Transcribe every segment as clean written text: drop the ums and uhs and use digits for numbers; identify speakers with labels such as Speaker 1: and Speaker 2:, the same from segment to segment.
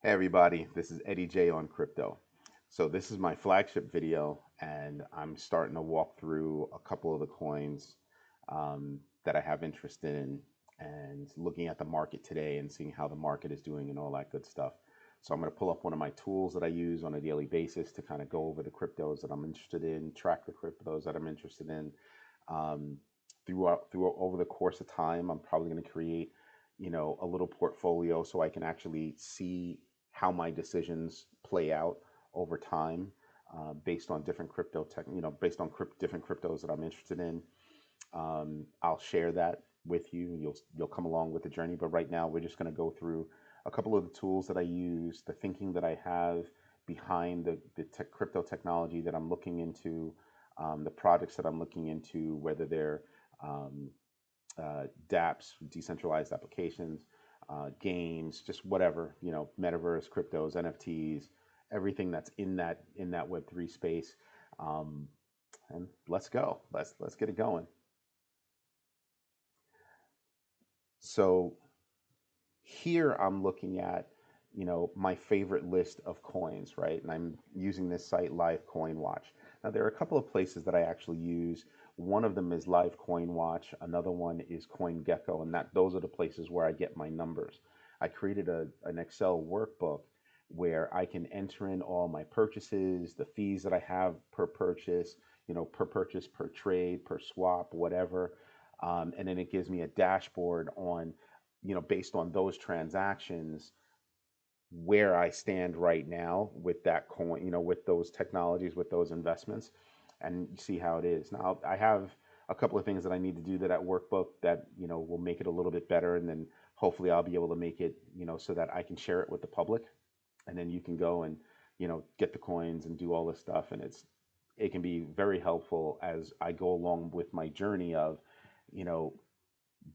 Speaker 1: Hey everybody, this is Eddie J on crypto. So this is my flagship video, and I'm starting to walk through a couple of the coins that I have interest in, and looking at the market today and seeing how the market is doing and all that good stuff. So I'm going to pull up one of my tools that I use on a daily basis to kind of go over the cryptos that I'm interested in, track the cryptos that I'm interested in. Um, through over the course of time, I'm probably going to create, a little portfolio so I can actually see how my decisions play out over time, based on different crypto tech, based on different cryptos that I'm interested in. I'll share that with you. You'll come along with the journey. But right now, we're just going to go through a couple of the tools that I use, the thinking that I have behind the crypto technology that I'm looking into, the projects that I'm looking into, whether they're um, dApps, decentralized applications, games, just whatever, metaverse, cryptos, NFTs, everything that's in that Web3 space. Um, and let's go. Let's get it going. So here I'm looking at, my favorite list of coins, right? And I'm using this site, Live Coin Watch. Now, there are a couple of places that I actually use. One of them is Live Coin Watch. Another one is CoinGecko, and those are the places where I get my numbers. I created an Excel workbook where I can enter in all my purchases, the fees that I have per purchase, per purchase, per trade, per swap, whatever. And then it gives me a dashboard on, based on those transactions, where I stand right now with that coin, with those technologies, with those investments, and see how it is. Now, I have a couple of things that I need to do to that workbook that, will make it a little bit better. And then hopefully I'll be able to make it, so that I can share it with the public. And then you can go and, get the coins and do all this stuff. And it can be very helpful as I go along with my journey of, you know,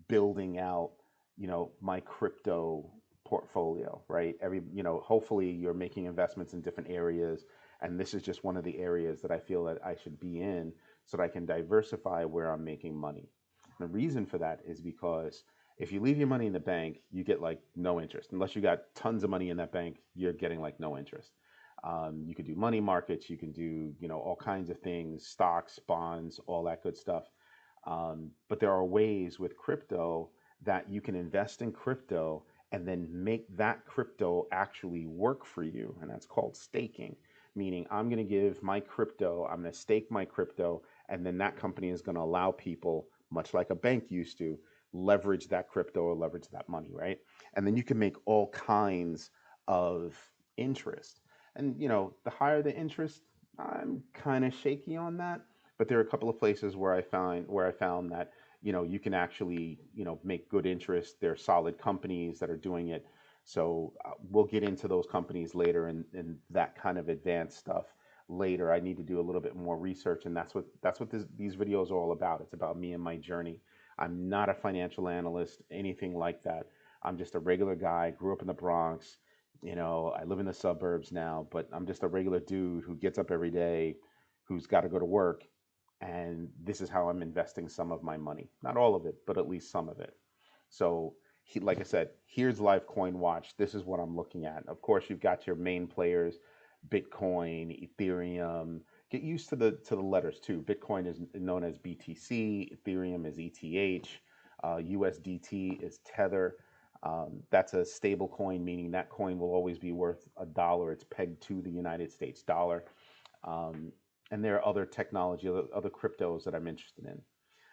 Speaker 1: building out, my crypto portfolio, right? Hopefully you're making investments in different areas, and this is just one of the areas that I feel that I should be in so that I can diversify where I'm making money. The reason for that is because if you leave your money in the bank, you get like no interest. Unless you got tons of money in that bank, you're getting like no interest. You could do money markets, you can do, all kinds of things, stocks, bonds, all that good stuff. But there are ways with crypto that you can invest in crypto and then make that crypto actually work for you. And that's called staking, meaning I'm going to give my crypto, I'm going to stake my crypto, and then that company is going to allow people, much like a bank used to, leverage that crypto or leverage that money, right? And then you can make all kinds of interest. And, the higher the interest, I'm kind of shaky on that, but there are a couple of places where I found that, you can actually, make good interest. There are solid companies that are doing it. So we'll get into those companies later, and that kind of advanced stuff later. I need to do a little bit more research, and that's what these videos are all about. It's about me and my journey. I'm not a financial analyst, anything like that. I'm just a regular guy. Grew up in the Bronx. I live in the suburbs now, but I'm just a regular dude who gets up every day, who's got to go to work, and this is how I'm investing some of my money. Not all of it, but at least some of it. So, like I said, here's Live Coin Watch. This is what I'm looking at. Of course, you've got your main players: Bitcoin, Ethereum. Get used to the letters too. Bitcoin is known as BTC, Ethereum is ETH, USDT is Tether. That's a stable coin, meaning that coin will always be worth $1. It's pegged to the United States dollar. Um, and there are other technology, other cryptos that I'm interested in.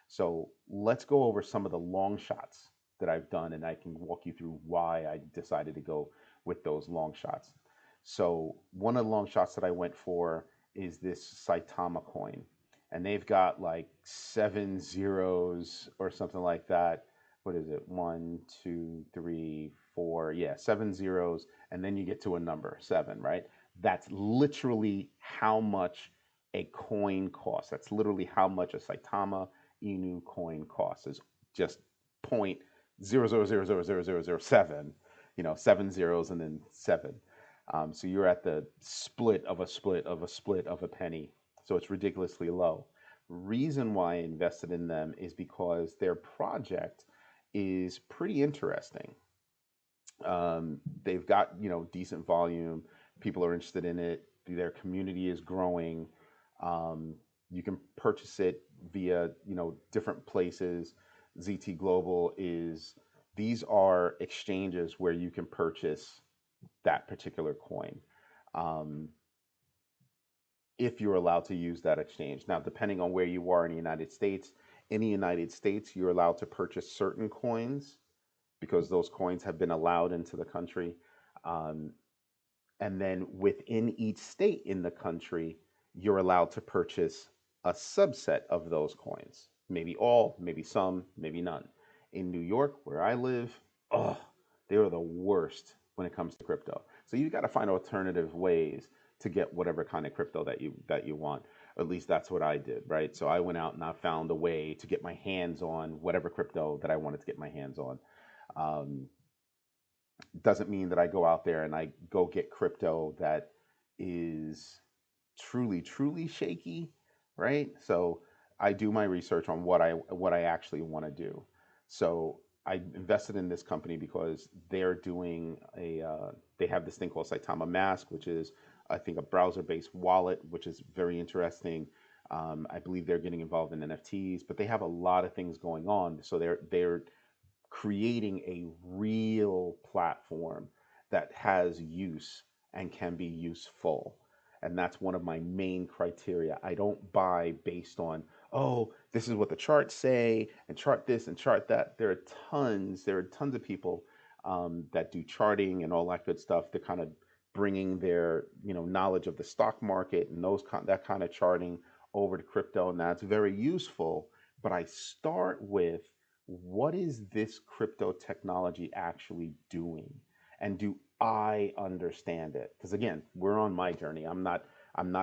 Speaker 1: So let's go over some of the long shots that I've done, and I can walk you through why I decided to go with those long shots. So one of the long shots that I went for is this Saitama coin, and they've got like 7 zeros or something like that. What is it? One, two, three, four. Yeah, 7 zeros, and then you get to a number seven, right? That's literally how much a coin costs. That's literally how much a Saitama Inu coin costs. Is just point 0.0000007. 7 zeros and then seven. So you're at the split of a split of a split of a penny. So it's ridiculously low. Reason why I invested in them is because their project is pretty interesting. They've got, decent volume. People are interested in it. Their community is growing. Um, you can purchase it via, different places. ZT Global is, these are exchanges where you can purchase that particular coin. Um, if you're allowed to use that exchange. Now, depending on where you are in the United States, you're allowed to purchase certain coins because those coins have been allowed into the country. Um, and then within each state in the country, you're allowed to purchase a subset of those coins. Maybe all, maybe some, maybe none. In New York, where I live, oh, they are the worst when it comes to crypto. So you got to find alternative ways to get whatever kind of crypto that you want. At least that's what I did, right? So I went out and I found a way to get my hands on whatever crypto that I wanted to get my hands on. Um, doesn't mean that I go out there and I go get crypto that is truly, truly shaky, right? So I do my research on what I actually want to do. So I invested in this company because they're doing they have this thing called Saitama Mask, which is I think a browser-based wallet, which is very interesting. I believe they're getting involved in NFTs, but they have a lot of things going on. So they're creating a real platform that has use and can be useful. And that's one of my main criteria. I don't buy based on, oh, this is what the charts say, and chart this and chart that. There are tons of people that do charting and all that good stuff. They're kind of bringing their, knowledge of the stock market and that kind of charting over to crypto, and that's very useful. But I start with, what is this crypto technology actually doing, and do I understand it? Because again, we're on my journey. I'm not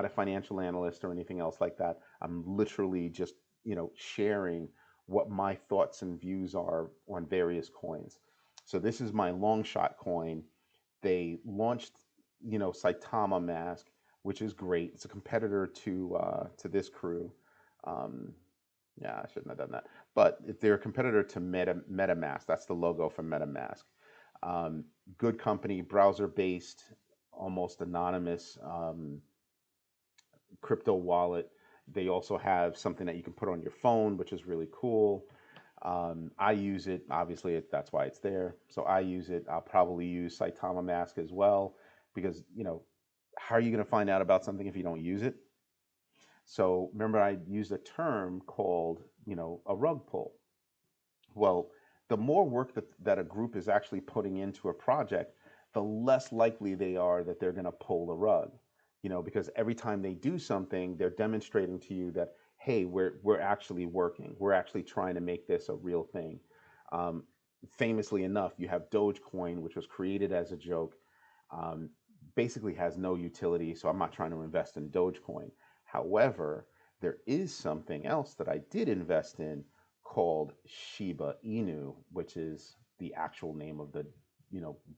Speaker 1: a financial analyst or anything else like that. I'm literally just, sharing what my thoughts and views are on various coins. So this is my long shot coin. They launched, Saitama Mask, which is great. It's a competitor to this crew. Um, yeah, I shouldn't have done that. But they're a competitor to MetaMask. That's the logo for MetaMask. Um, Good company, browser based, almost anonymous crypto wallet. They also have something that you can put on your phone, which is really cool. I use it. Obviously, that's why it's there. So I use it. I'll probably use Saitama Mask as well because, how are you going to find out about something if you don't use it? So remember, I used a term called, a rug pull. Well, the more work that a group is actually putting into a project, the less likely they are that they're going to pull the rug. Because every time they do something, they're demonstrating to you that, hey, we're actually working. We're actually trying to make this a real thing. Um, Famously enough, you have Dogecoin, which was created as a joke, um, basically has no utility. So I'm not trying to invest in Dogecoin. However, there is something else that I did invest in called Shiba Inu, which is the actual name of the,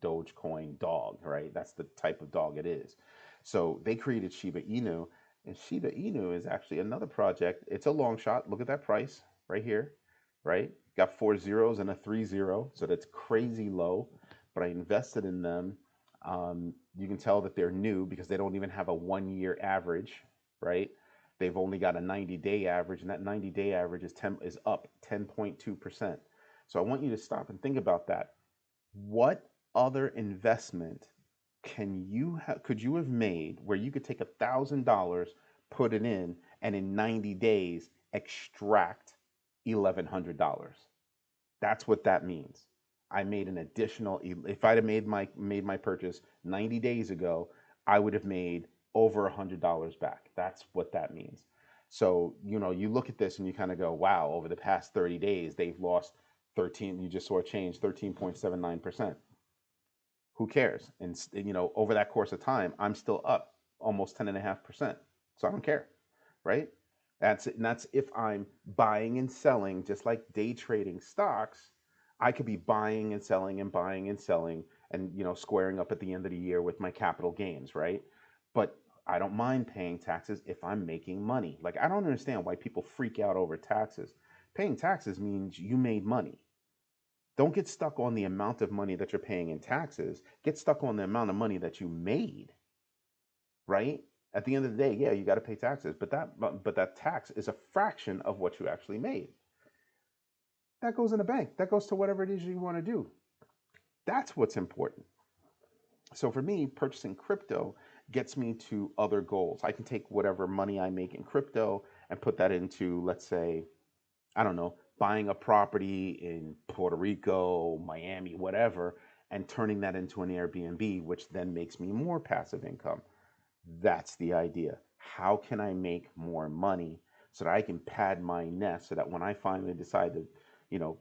Speaker 1: Dogecoin dog, right? That's the type of dog it is. So they created Shiba Inu, and Shiba Inu is actually another project. It's a long shot. Look at that price right here, right? Got 4 zeros and a 3 0, so that's crazy low. But I invested in them. You can tell that they're new because they don't even have a 1 year average, right? They've only got a 90-day average, and that 90-day average is up 10.2%. So I want you to stop and think about that. What other investment could you have made where you could take $1,000, put it in, and in 90 days extract $1,100? That's what that means. I made an additional. If I'd have made my purchase 90 days ago, I would have made over $100 back. That's what that means. So you look at this and you kind of go, wow. Over the past 30 days, they've lost 13. You just saw a change, 13.79%. Who cares? And over that course of time, I'm still up almost 10.5%. So I don't care, right? And that's if I'm buying and selling, just like day trading stocks. I could be buying and selling and buying and selling, and squaring up at the end of the year with my capital gains, right? But I don't mind paying taxes if I'm making money. Like, I don't understand why people freak out over taxes. Paying taxes means you made money. Don't get stuck on the amount of money that you're paying in taxes. Get stuck on the amount of money that you made, right? At the end of the day, yeah, you got to pay taxes, but that tax is a fraction of what you actually made. That goes in the bank. That goes to whatever it is you want to do. That's what's important. So for me, purchasing crypto gets me to other goals. I can take whatever money I make in crypto and put that into, let's say, I don't know, buying a property in Puerto Rico, Miami, whatever, and turning that into an Airbnb, which then makes me more passive income. That's the idea. How can I make more money so that I can pad my nest so that when I finally decide to, you know,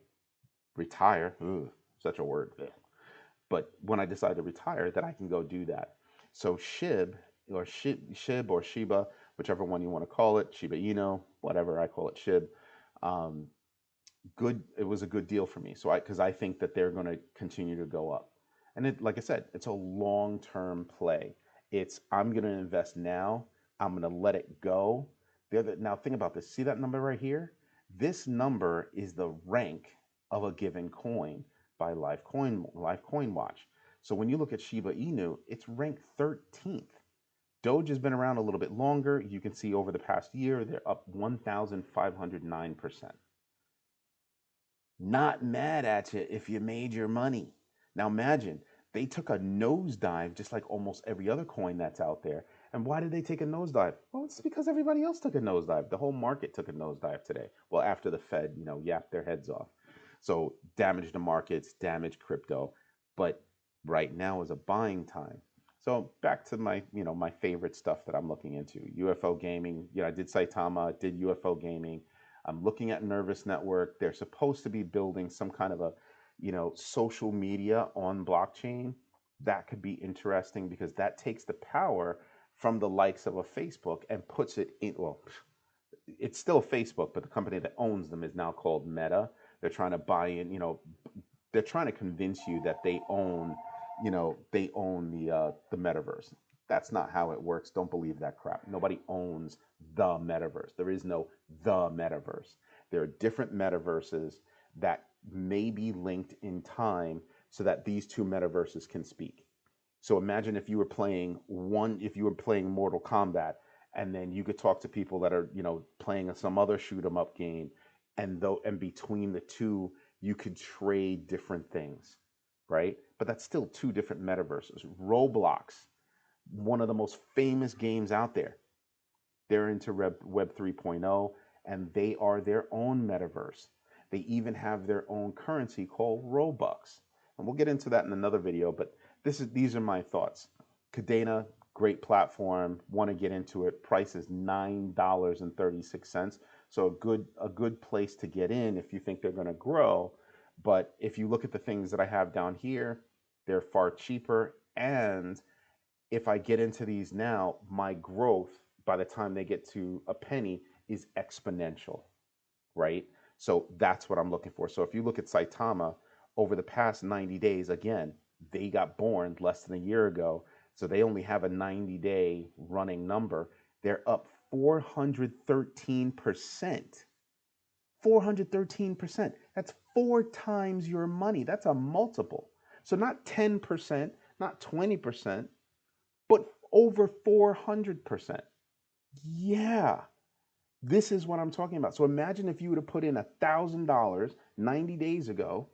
Speaker 1: retire, ugh, such a word, ugh, but when I decide to retire, that I can go do that. So Shib or Shiba, whichever one you want to call it, Shiba Inu, whatever I call it, Shib. Um, Good. It was a good deal for me. So because I think that they're going to continue to go up, and like I said, it's a long-term play. It's I'm going to invest now. I'm going to let it go. Now think about this. See that number right here? This number is the rank of a given coin by Live Coin Watch. So when you look at Shiba Inu, it's ranked 13th. Doge has been around a little bit longer. You can see over the past year, they're up 1,509%. Not mad at you if you made your money. Now imagine they took a nosedive just like almost every other coin that's out there. And why did they take a nosedive? Well, it's because everybody else took a nosedive. The whole market took a nosedive today. Well, after the Fed, yapped their heads off. So damage the markets, damage crypto. But right now is a buying time. So back to my favorite stuff that I'm looking into. UFO gaming. I did Saitama, did UFO gaming. I'm looking at Nervous Network. They're supposed to be building some kind of a, social media on blockchain. That could be interesting because that takes the power from the likes of a Facebook and puts it in, well, it's still Facebook, but the company that owns them is now called Meta. They're trying to buy in, they're trying to convince you that they own the metaverse. That's not how it works. Don't believe that crap. Nobody owns the metaverse. There is no the metaverse. There are different metaverses that may be linked in time so that these two metaverses can speak. So imagine if you were playing Mortal Kombat, and then you could talk to people that are, playing some other shoot 'em up game, and between the two, you could trade different things, right? But that's still two different metaverses. Roblox, one of the most famous games out there. They're into Web 3.0, and they are their own metaverse. They even have their own currency called Robux. And we'll get into that in another video, but these are my thoughts. Cadena, great platform. Want to get into it. Price is $9.36. So a good place to get in if you think they're going to grow. But if you look at the things that I have down here, they're far cheaper. And if I get into these now, my growth by the time they get to a penny is exponential, right? So that's what I'm looking for. So if you look at Saitama over the past 90 days, again, they got born less than a year ago. So they only have a 90-day running number. They're up 413%. 413%. That's 4 times your money. That's a multiple. So not 10%, not 20%, but over 400%. Yeah, this is what I'm talking about. So imagine if you would have put in $1,000 90 days ago,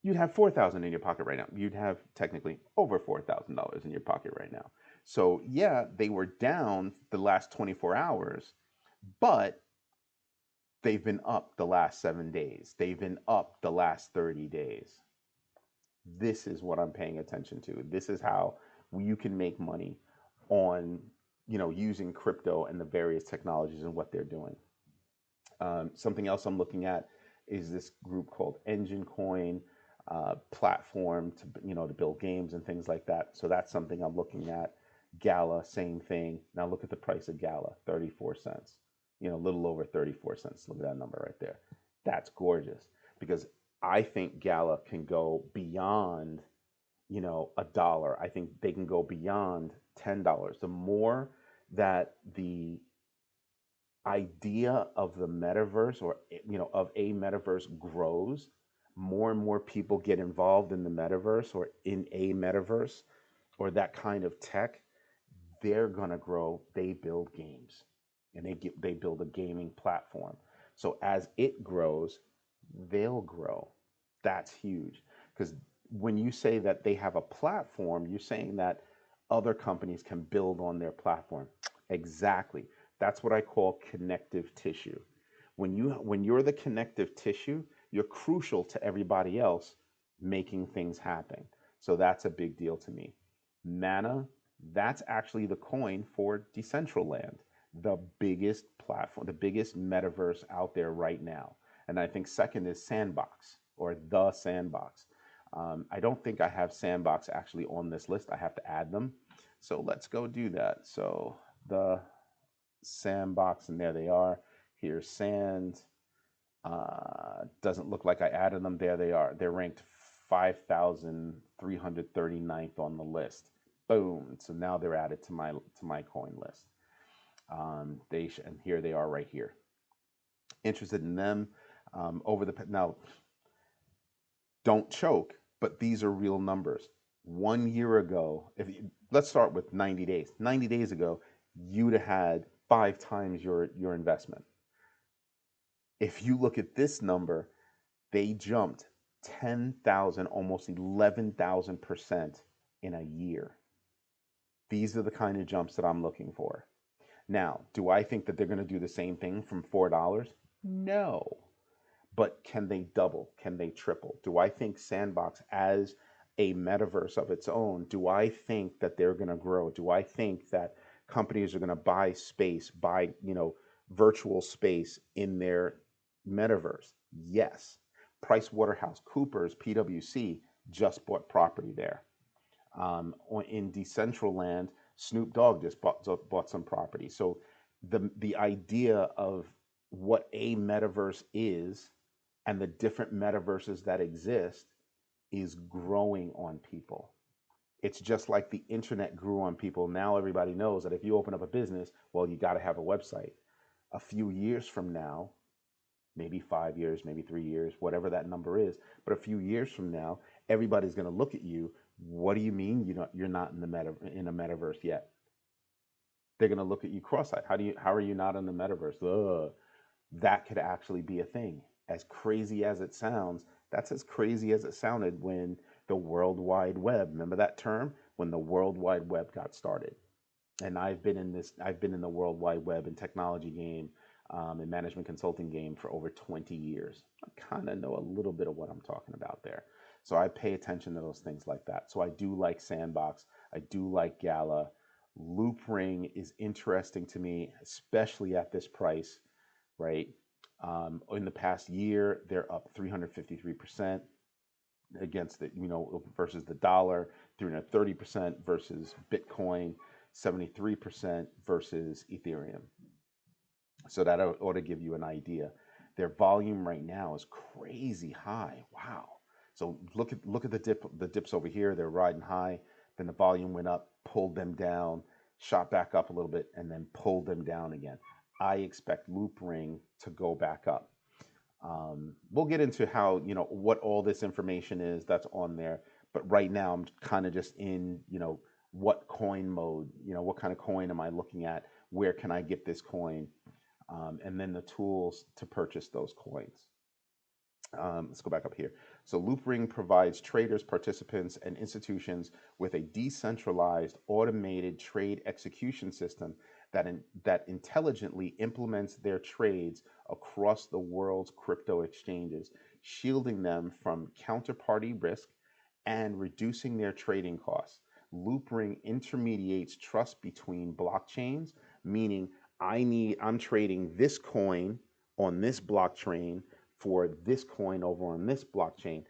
Speaker 1: you'd have 4,000 in your pocket right now. You'd have technically over $4,000 in your pocket right now. So yeah, they were down the last 24 hours, but they've been up the last 7 days. They've been up the last 30 days. This is what I'm paying attention to. This is how you can make money on, using crypto and the various technologies and what they're doing. Something else I'm looking at is this group called Engine Coin platform to build games and things like that. So that's something I'm looking at. Gala, same thing. Now look at the price of Gala, 34 cents. A little over 34 cents. Look at that number right there. That's gorgeous because I think Gala can go beyond, a dollar. I think they can go beyond $10. The more that the idea of the metaverse or of a metaverse grows, more and more people get involved in the metaverse or in a metaverse or that kind of tech, they're gonna grow. They build games, and they build a gaming platform. So as it grows, they'll grow. That's huge because when you say that they have a platform, you're saying that other companies can build on their platform. Exactly. That's what I call connective tissue. When you're the connective tissue, you're crucial to everybody else making things happen. So that's a big deal to me. Mana, that's actually the coin for Decentraland, the biggest platform, the biggest metaverse out there right now. And I think second is Sandbox or the Sandbox. I don't think I have Sandbox actually on this list. I have to add them. So let's go do that. So the Sandbox, and there they are. Here's Sand. Doesn't look like I added them. There they are. They're ranked 5,339th on the list. Boom. So now they're added to my coin list. And here they are right here. Interested in them over the now. Don't choke, but these are real numbers. 1 year ago, let's start with 90 days. 90 days ago, you'd have had 5 times your investment. If you look at this number, they jumped 10,000, almost 11,000% in a year. These are the kind of jumps that I'm looking for. Now, do I think that they're going to do the same thing from $4? No. But can they double? Can they triple? Do I think Sandbox as a metaverse of its own, do I think that they're going to grow? Do I think that companies are going to buy space, buy, virtual space in their metaverse? Yes. PricewaterhouseCoopers, PwC, just bought property there. In Decentraland, Snoop Dogg just bought some property. So the idea of what a metaverse is and the different metaverses that exist is growing on people. It's just like the internet grew on people. Now everybody knows that if you open up a business, well, you got to have a website. A few years from now, maybe 5 years, maybe 3 years, whatever that number is, but a few years from now, everybody's going to look at you. What do you mean you're not in a metaverse yet? They're going to look at you cross-eyed. How are you not in the metaverse? Ugh. That could actually be a thing. As crazy as it sounds, that's as crazy as it sounded when the World Wide Web, remember that term? When the World Wide Web got started. And I've been in the World Wide Web and technology game and management consulting game for over 20 years. I kind of know a little bit of what I'm talking about there. So I pay attention to those things like that. So I do like Sandbox. I do like Gala. Loopring is interesting to me, especially at this price, right? In the past year, they're up 353% against the, versus the dollar, 330% versus Bitcoin, 73% versus Ethereum. So that ought to give you an idea. Their volume right now is crazy high. Wow. So look at the dips over here. They're riding high. Then the volume went up, pulled them down, shot back up a little bit, and then pulled them down again. I expect Loopring to go back up. We'll get into how, what all this information is that's on there. But right now, I'm kind of just in, what coin mode, what kind of coin am I looking at? Where can I get this coin? And then the tools to purchase those coins. Let's go back up here. So Loopring provides traders, participants, and institutions with a decentralized, automated trade execution system that intelligently implements their trades across the world's crypto exchanges, shielding them from counterparty risk and reducing their trading costs. Loopring intermediates trust between blockchains, meaning I'm trading this coin on this blockchain for this coin over on this blockchain.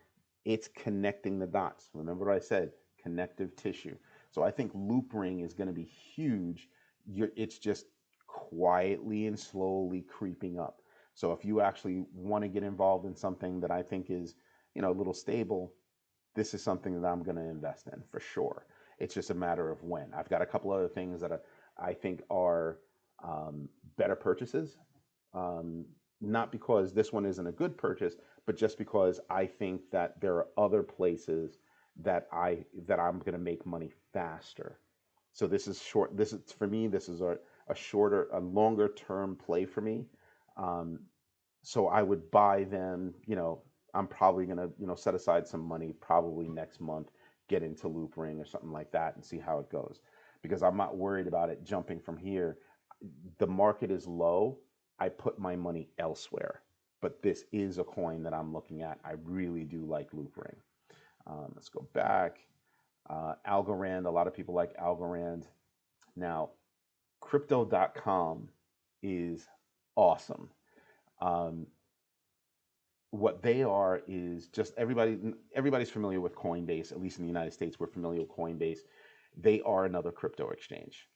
Speaker 1: It's connecting the dots. Remember what I said, connective tissue. So I think Loopring is going to be huge. It's just quietly and slowly creeping up. So if you actually want to get involved in something that I think is, a little stable, this is something that I'm going to invest in for sure. It's just a matter of when. I've got a couple other things that I think are better purchases. not because this one isn't a good purchase, but just because I think that there are other places that I'm going to make money faster. So this is short. This is for me. This is a shorter, a longer term play for me. Um, so I would buy them. I'm probably going to set aside some money probably next month, get into Loop Ring or something like that, and see how it goes. Because I'm not worried about it jumping from here. The market is low. I put my money elsewhere. But this is a coin that I'm looking at. I really do like Loop Ring. Let's go back. Algorand, a lot of people like Algorand. Now, Crypto.com is awesome. Um, what they are is just everybody's familiar with Coinbase. At least in the United States, we're familiar with Coinbase. They are another crypto exchange,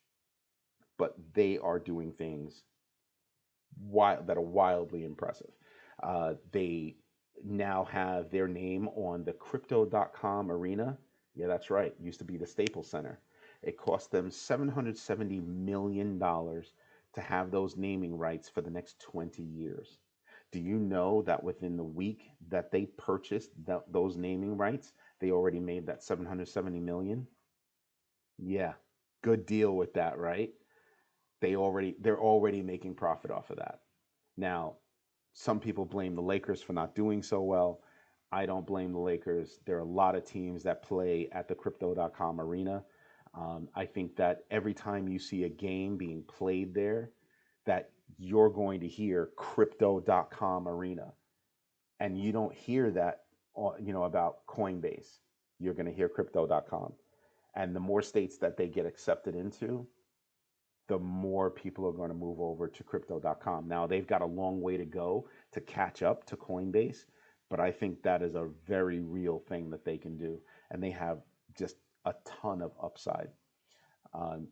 Speaker 1: but they are doing things that are wildly impressive. They now have their name on the Crypto.com arena. Yeah, that's right. It used to be the Staples Center. It cost them $770 million to have those naming rights for the next 20 years. Do you know that within the week that they purchased those naming rights, they already made that 770 million? Yeah, good deal with that, right? They're already making profit off of that. Now, some people blame the Lakers for not doing so well. I don't blame the Lakers. There are a lot of teams that play at the Crypto.com arena. I think that every time you see a game being played there, that you're going to hear Crypto.com arena, and you don't hear that, about Coinbase. You're going to hear Crypto.com, and the more states that they get accepted into, the more people are going to move over to Crypto.com. Now, they've got a long way to go to catch up to Coinbase, but I think that is a very real thing that they can do. And they have just a ton of upside.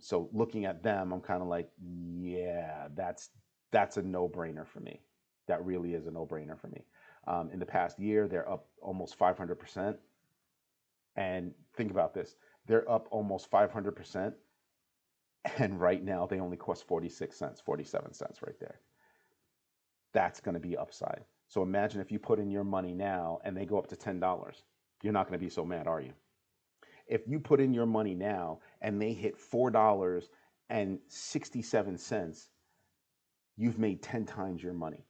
Speaker 1: So looking at them, I'm kind of like, yeah, that's a no-brainer for me. That really is a no-brainer for me. In the past year, they're up almost 500%. And think about this. They're up almost 500%. And right now they only cost 46 cents, 47 cents right there. That's going to be upside. So imagine if you put in your money now and they go up to $10. You're not going to be so mad, are you? If you put in your money now and they hit $4.67, you've made 10 times your money.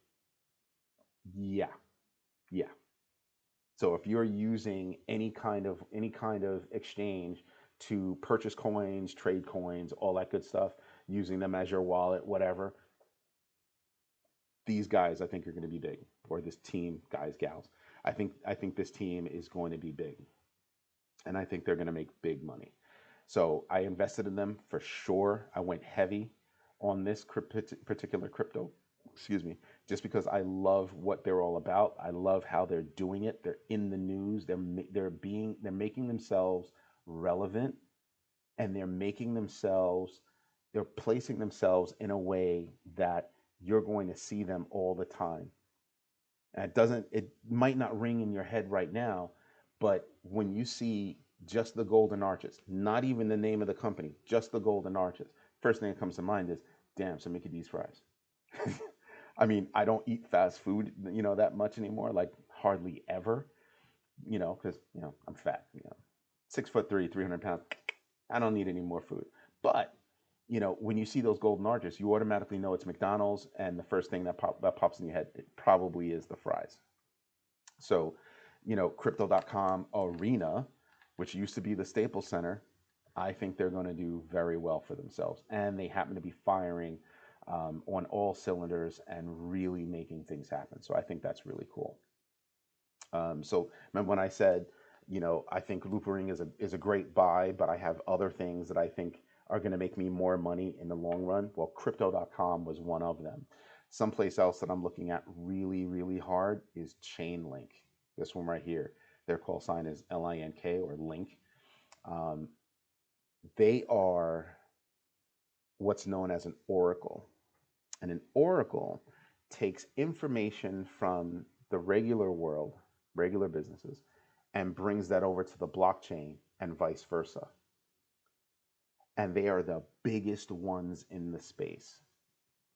Speaker 1: Yeah. Yeah. So if you're using any kind of exchange to purchase coins, trade coins, all that good stuff, using them as your wallet, whatever, these guys I think are going to be big. Or this team, guys, gals. I think this team is going to be big. And I think they're going to make big money. So I invested in them for sure. I went heavy on this particular crypto, excuse me, just because I love what they're all about. I love how they're doing it. They're in the news. They're making themselves relevant, and they're placing themselves in a way that you're going to see them all the time. And it might not ring in your head right now, but when you see just the golden arches, not even the name of the company, just the golden arches, first thing that comes to mind is, damn, some Mickey D's fries. I mean, I don't eat fast food, that much anymore, like hardly ever, because, I'm fat, 6'3", 300 pounds. I don't need any more food. But, when you see those golden arches, you automatically know it's McDonald's, and the first thing that pops in your head, it probably is the fries. So, Crypto.com Arena, which used to be the Staples Center, I think they're going to do very well for themselves. And they happen to be firing on all cylinders and really making things happen. So I think that's really cool. So remember when I said, I think Loopering is a great buy, but I have other things that I think are going to make me more money in the long run. Well, Crypto.com was one of them. Someplace else that I'm looking at really, really hard is Chainlink. This one right here. Their call sign is LINK or Link. They are what's known as an oracle. And an oracle takes information from the regular world, regular businesses, and brings that over to the blockchain and vice versa. And they are the biggest ones in the space.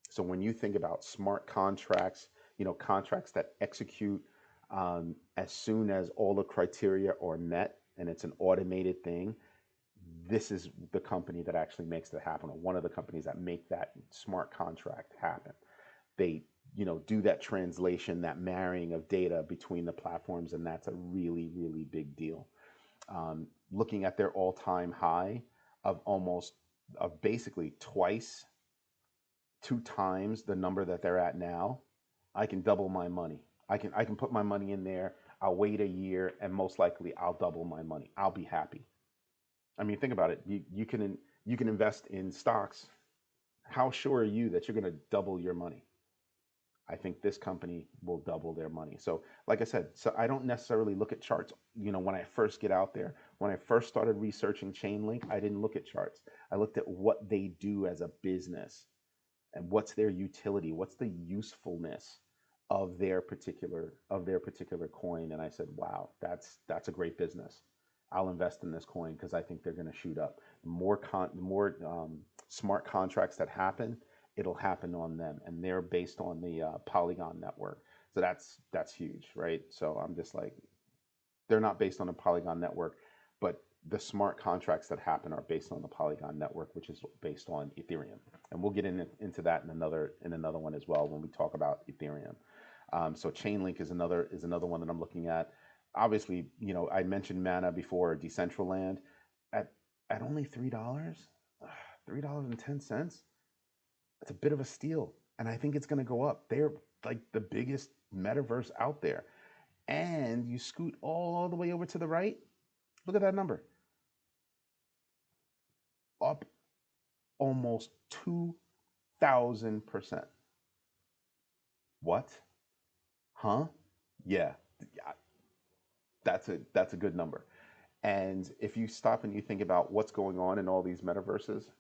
Speaker 1: So when you think about smart contracts, contracts that execute as soon as all the criteria are met, and it's an automated thing. This is the company that actually makes that happen, or one of the companies that make that smart contract happen. They do that translation, that marrying of data between the platforms, and that's a really, really big deal. Looking at their all-time high of basically twice, 2 times the number that they're at now, I can double my money. I can put my money in there. I'll wait a year, and most likely I'll double my money. I'll be happy. I mean, think about it. You can invest in stocks. How sure are you that you're going to double your money? I think this company will double their money. So, like I said, so I don't necessarily look at charts. When I first get out there, when I first started researching Chainlink, I didn't look at charts. I looked at what they do as a business and what's their utility, what's the usefulness of their particular coin. And I said, wow, that's a great business. I'll invest in this coin because I think they're going to shoot up. The more smart contracts that happen, it'll happen on them, and they're based on the Polygon network. So that's huge, right? So I'm just like, they're not based on a Polygon network, but the smart contracts that happen are based on the Polygon network, which is based on Ethereum, and we'll get into that in another one as well when we talk about Ethereum. So Chainlink is another one that I'm looking at. Obviously, I mentioned Mana before, Decentraland, at only $3, $3.10. It's a bit of a steal, and I think it's going to go up. They're like the biggest metaverse out there. And you scoot all the way over to the right, look at that number, up almost 2,000%. What? Huh? Yeah, that's a good number. And if you stop and you think about what's going on in all these metaverses,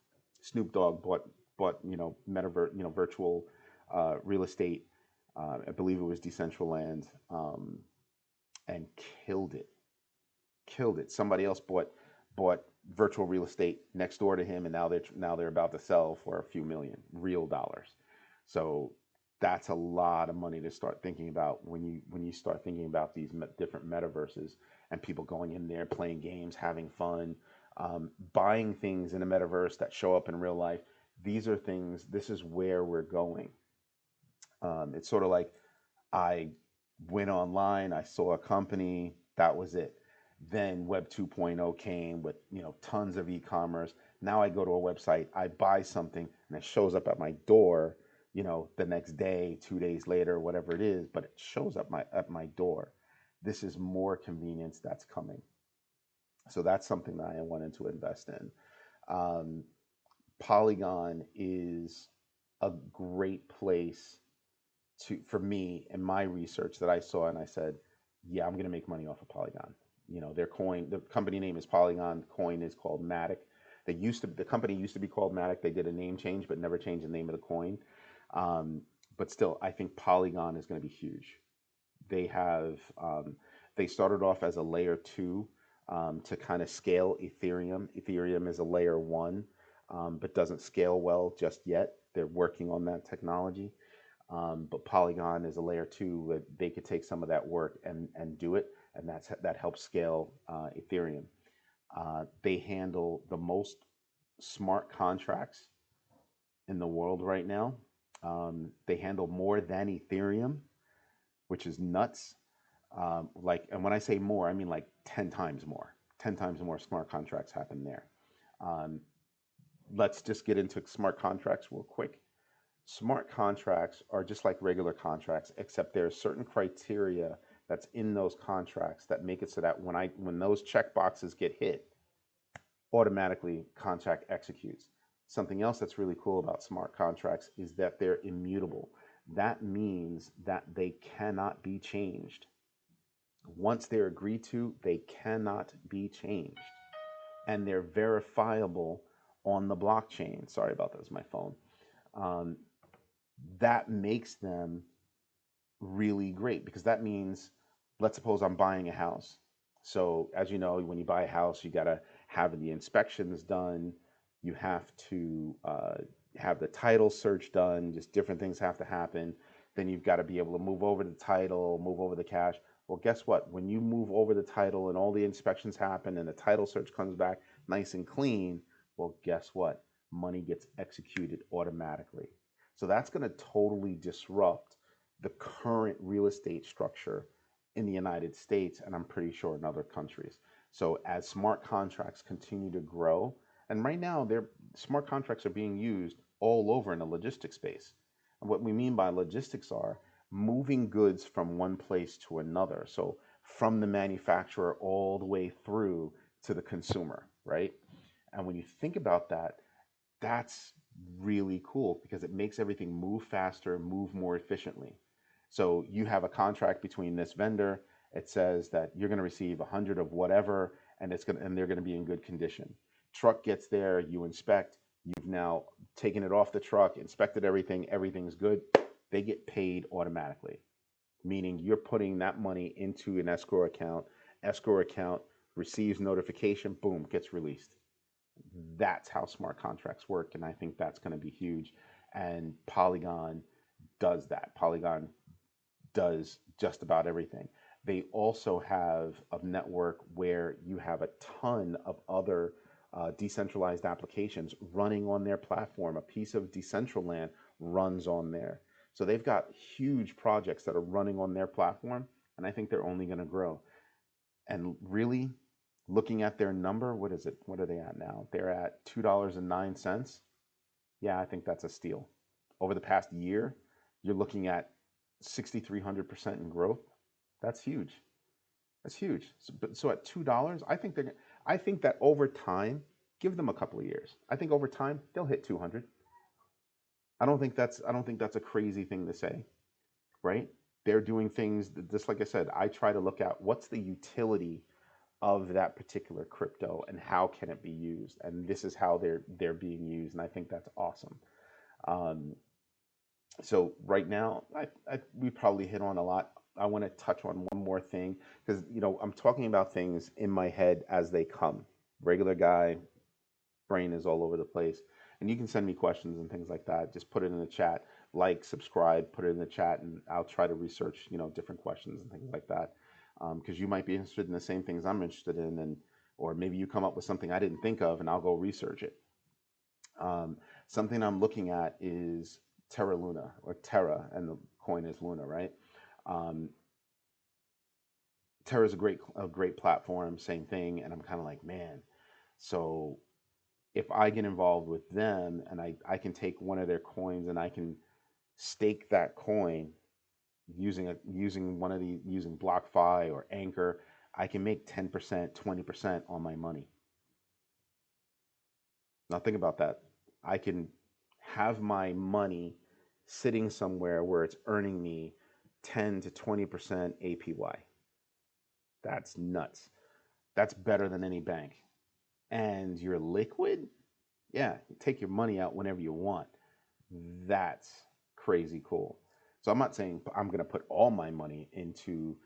Speaker 1: Snoop Dogg bought metaverse, virtual real estate. I believe it was Decentraland, and killed it. Killed it. Somebody else bought virtual real estate next door to him, and now they're about to sell for a few million real dollars. So that's a lot of money to start thinking about when you start thinking about these different metaverses, and people going in there, playing games, having fun, buying things in a metaverse that show up in real life. These are things. This is where we're going. It's sort of like, I went online, I saw a company, that was it. Then Web 2.0 came with tons of e-commerce. Now I go to a website, I buy something, and it shows up at my door, the next day, 2 days later, whatever it is, but it shows up at my door. This is more convenience that's coming. So that's something that I wanted to invest in. Polygon is a great place for me in my research that I saw, and I said, yeah, I'm going to make money off of Polygon. Their coin, the company name is Polygon. Coin is called Matic. The company used to be called Matic. They did a name change, but never changed the name of the coin. But still, I think Polygon is going to be huge. They started off as a layer 2 to kind of scale Ethereum. Ethereum is a layer 1, but doesn't scale well just yet. They're working on that technology. But Polygon is a layer 2 where they could take some of that work and do it, and that helps scale Ethereum. They handle the most smart contracts in the world right now. They handle more than Ethereum, which is nuts. And when I say more, I mean like 10 times more. 10 times more smart contracts happen there. Let's just get into smart contracts real quick. Smart contracts are just like regular contracts, except there are certain criteria that's in those contracts that make it so that when those check boxes get hit, automatically contract executes. Something else that's really cool about smart contracts is that they're immutable. That means that they cannot be changed. Once they're agreed to, they cannot be changed. And they're verifiable on the blockchain. Sorry about that, was my phone. That makes them really great, because that means, let's suppose I'm buying a house. So as you know, when you buy a house, you got to have the inspections done. You have to have the title search done. Just different things have to happen. Then you've got to be able to move over the title, move over the cash. Well, guess what? When you move over the title and all the inspections happen and the title search comes back nice and clean, well, guess what? Money gets executed automatically. So that's going to totally disrupt the current real estate structure in the United States, and I'm pretty sure in other countries. So as smart contracts continue to grow, and right now smart contracts are being used all over in the logistics space. And what we mean by logistics are moving goods from one place to another. So from the manufacturer all the way through to the consumer, right? And when you think about that, that's really cool because it makes everything move faster, move more efficiently. So you have a contract between this vendor. It says that you're going to receive 100 of whatever, and they're going to be in good condition. Truck gets there, you inspect. You've now taken it off the truck, inspected everything. Everything's good. They get paid automatically, meaning you're putting that money into an escrow account. Escrow account receives notification. Boom, gets released. That's how smart contracts work, and I think that's going to be huge. And Polygon does that. Polygon does just about everything. They also have a network where you have a ton of other decentralized applications running on their platform. A piece of Decentraland runs on there. So they've got huge projects that are running on their platform, and I think they're only going to grow. And really, looking at their number, what is it? What are they at now? They're at $2.09. Yeah, I think that's a steal. Over the past year, you're looking at 6,300% in growth. That's huge. That's huge. So at $2, I think that over time, give them a couple of years. I think over time they'll hit 200. I don't think that's a crazy thing to say, right? They're doing things just like I said. I try to look at what's the utility of that particular crypto and how can it be used, and this is how they're being used, and I think that's awesome. So right now, we probably hit on a lot. I want to touch on one more thing because I'm talking about things in my head as they come. Regular guy, brain is all over the place, and you can send me questions and things like that. Just put it in the chat, like, subscribe, put it in the chat, and I'll try to research different questions and things like that. Because you might be interested in the same things I'm interested in, or maybe you come up with something I didn't think of, and I'll go research it. Something I'm looking at is Terra Luna, or Terra, and the coin is Luna, right? Terra is a great platform, same thing, and I'm kind of like, man, so if I get involved with them and I can take one of their coins and I can stake that coin using BlockFi or Anchor, I can make 10%, 20% on my money. Now think about that. I can have my money sitting somewhere where it's earning me 10 to 20% APY. That's nuts. That's better than any bank. And you're liquid? Yeah, take your money out whenever you want. That's crazy cool. So I'm not saying I'm going to put all my money into,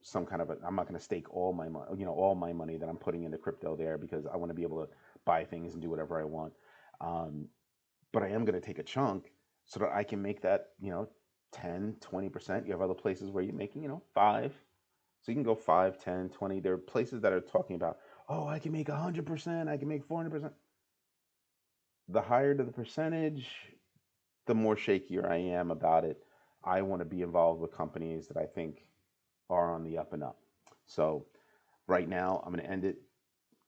Speaker 1: some kind of I'm not going to stake all my money, all my money that I'm putting into crypto there because I want to be able to buy things and do whatever I want. But I am going to take a chunk so that I can make that, 10, 20%. You have other places where you're making, 5. So you can go 5, 10, 20. There are places that are talking about, oh, I can make 100%. I can make 400%. The higher the percentage, the more shakier I am about it. I want to be involved with companies that I think are on the up and up. So right now, I'm going to end it.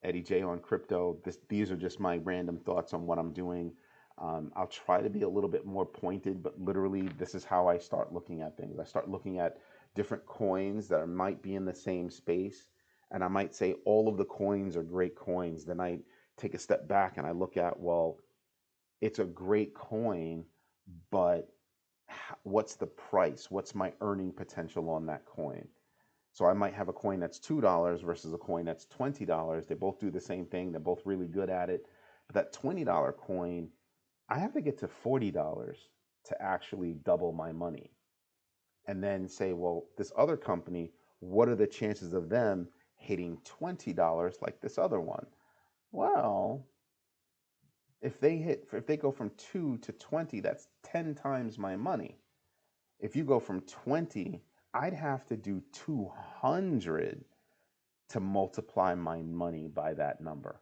Speaker 1: Eddie J on crypto. These are just my random thoughts on what I'm doing. I'll try to be a little bit more pointed, but literally this is how I start looking at things. I start looking at different coins that might be in the same space, and I might say all of the coins are great coins. Then I take a step back and I look at, well, it's a great coin, but what's the price? What's my earning potential on that coin? So I might have a coin that's $2 versus a coin that's $20. They both do the same thing. They're both really good at it. But that $20 coin, I have to get to $40 to actually double my money. And then say, well, this other company, what are the chances of them hitting $20 like this other one? Well, if they go from 2 to 20, that's 10 times my money. If you go from 20, I'd have to do 200 to multiply my money by that number.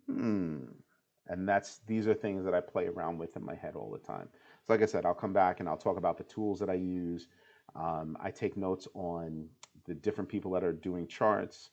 Speaker 1: And these are things that I play around with in my head all the time. So like I said, I'll come back and I'll talk about the tools that I use. I take notes on the different people that are doing charts,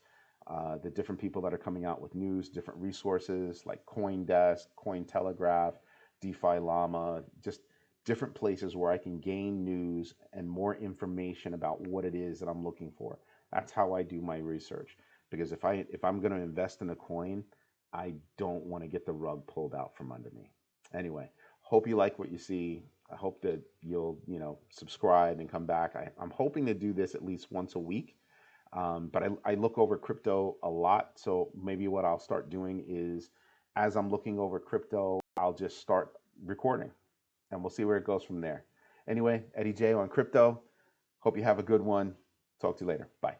Speaker 1: the different people that are coming out with news, different resources like CoinDesk, Cointelegraph, DeFi Llama, just different places where I can gain news and more information about what it is that I'm looking for. That's how I do my research. Because if I'm going to invest in a coin, I don't want to get the rug pulled out from under me. Anyway, hope you like what you see. I hope that you'll, subscribe and come back. I'm hoping to do this at least once a week. But I look over crypto a lot. So maybe what I'll start doing is as I'm looking over crypto, I'll just start recording and we'll see where it goes from there. Anyway, Eddie J on crypto. Hope you have a good one. Talk to you later. Bye.